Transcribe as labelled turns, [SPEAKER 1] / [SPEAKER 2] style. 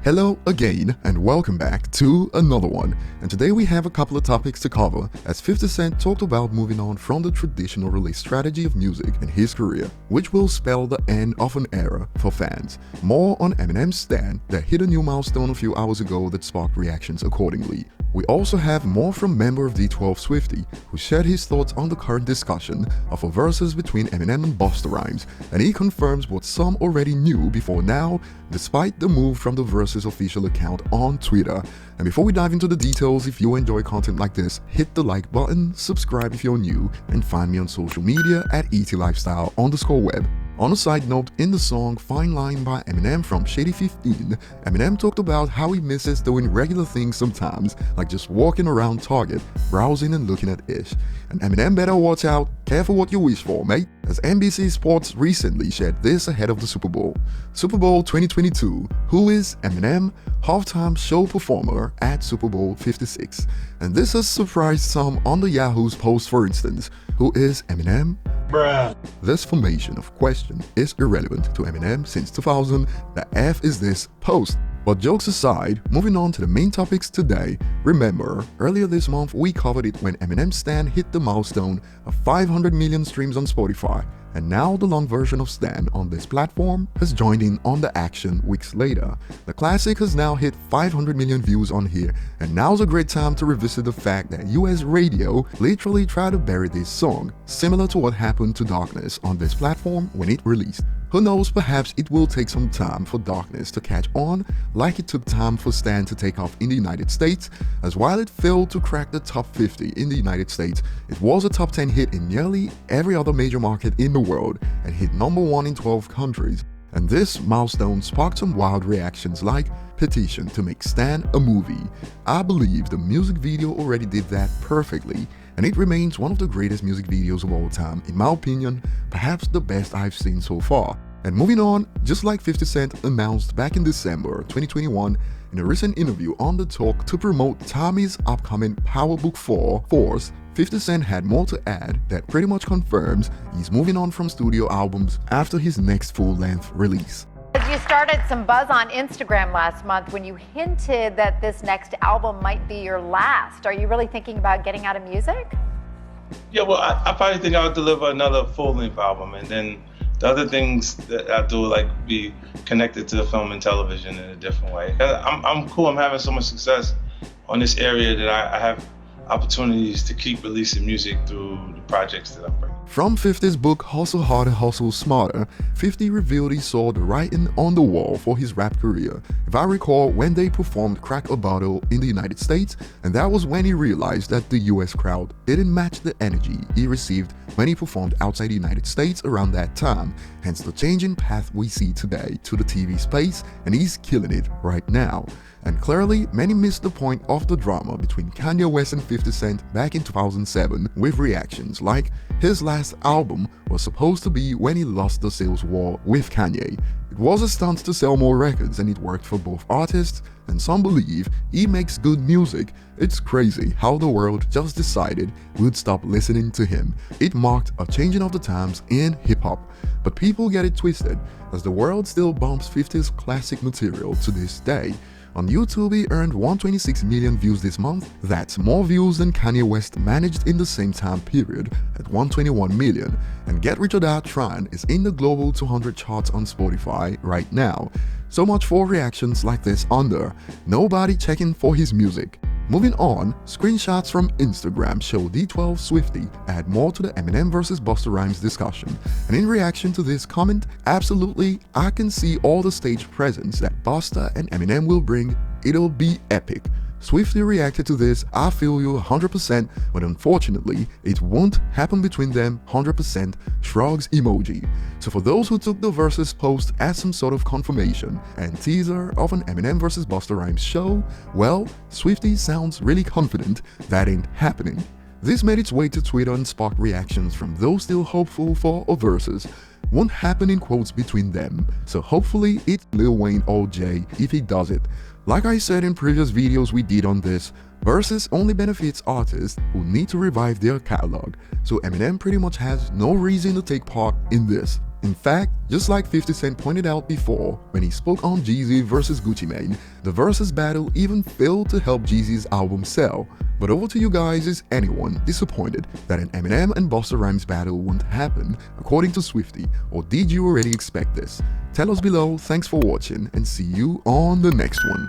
[SPEAKER 1] Hello again and welcome back to another one, and today we have a couple of topics to cover as 50 Cent talked about moving on from the traditional release strategy of music in his career, which will spell the end of an era for fans. More on Eminem's stand that hit a new milestone a few hours ago that sparked reactions accordingly. We also have more from member of D12 Swifty, who shared his thoughts on the current discussion of a versus between Eminem and Busta Rhymes, and he confirms what some already knew before now, despite the move from the Versus official account on Twitter. And before we dive into the details, if you enjoy content like this, hit the like button, subscribe if you're new, and find me on social media at ETLifestyle_web. On a side note, in the song Fine Line by Eminem from Shady 15, Eminem talked about how he misses doing regular things sometimes, like just walking around Target, browsing and looking at ish. And Eminem better watch out, careful what you wish for, mate, as NBC Sports recently shared this ahead of the Super Bowl. Super Bowl 2022, who is Eminem? Halftime show performer at Super Bowl 56. And this has surprised some on the Yahoo's post, for instance. Who is Eminem?
[SPEAKER 2] Bruh.
[SPEAKER 1] This formation of question is irrelevant to Eminem since 2000. The F is this post. But jokes aside, moving on to the main topics today, remember, earlier this month we covered it when Eminem's Stan hit the milestone of 500 million streams on Spotify, and now the long version of Stan on this platform has joined in on the action weeks later. The classic has now hit 500 million views on here, and now's a great time to revisit the fact that US radio literally tried to bury this song, similar to what happened to Darkness on this platform when it released. Who knows, perhaps it will take some time for Darkness to catch on, like it took time for Stan to take off in the United States, as while it failed to crack the top 50 in the United States, it was a top 10 hit in nearly every other major market in the world and hit number 1 in 12 countries. And this milestone sparked some wild reactions like petition to make Stan a movie. I believe the music video already did that perfectly, and it remains one of the greatest music videos of all time, in my opinion, perhaps the best I've seen so far. And moving on, just like 50 Cent announced back in December 2021 in a recent interview on The Talk to promote Tommy's upcoming Power Book 4 Force, 50 Cent had more to add that pretty much confirms he's moving on from studio albums after his next full-length release.
[SPEAKER 3] You started some buzz on Instagram last month when you hinted that this next album might be your last. Are you really thinking about getting out of music?
[SPEAKER 2] Yeah, well, I probably think I'll deliver another full-length album, and then the other things that I do, like be connected to film and television in a different way. I'm cool. I'm having so much success on this area that I have opportunities to keep releasing music through the projects that I'm bringing.
[SPEAKER 1] From 50's book Hustle Harder, Hustle Smarter, 50 revealed he saw the writing on the wall for his rap career. If I recall, when they performed Crack a Bottle in the United States, and that was when he realized that the US crowd didn't match the energy he received when he performed outside the United States around that time, hence the changing path we see today to the TV space, and he's killing it right now. And clearly, many missed the point of the drama between Kanye West and 50 Cent back in 2007 with reactions like his last album was supposed to be when he lost the sales war with Kanye. It was a stunt to sell more records and it worked for both artists, and some believe he makes good music. It's crazy how the world just decided we'd stop listening to him. It marked a changing of the times in hip-hop, but people get it twisted as the world still bumps 50's classic material to this day. On YouTube, he earned 126 million views this month. That's more views than Kanye West managed in the same time period at 121 million. And Get Rich or Die Trying is in the global 200 charts on Spotify right now. So much for reactions like this under nobody checking for his music. Moving on, screenshots from Instagram show D12 Swifty add more to the Eminem Verzuz Busta Rhymes discussion. And in reaction to this comment, absolutely, I can see all the stage presence that Busta and Eminem will bring. It'll be epic. Swifty reacted to this, I feel you 100%, but unfortunately, it won't happen between them 100%, shrugs emoji. So for those who took the Verzuz post as some sort of confirmation and teaser of an Eminem Verzuz Busta Rhymes show, well, Swifty sounds really confident that ain't happening. This made its way to Twitter and sparked reactions from those still hopeful for a Verzuz. Won't happen in quotes between them, so hopefully it's Lil Wayne or Jay if he does it. Like I said in previous videos we did on this, Verzuz only benefits artists who need to revive their catalog, so Eminem pretty much has no reason to take part in this. In fact, just like 50 Cent pointed out before when he spoke on Jeezy vs Gucci Mane, the Verzuz battle even failed to help Jeezy's album sell. But over to you guys, is anyone disappointed that an Eminem and Busta Rhymes battle won't happen according to Swifty, or did you already expect this? Tell us below, thanks for watching, and see you on the next one.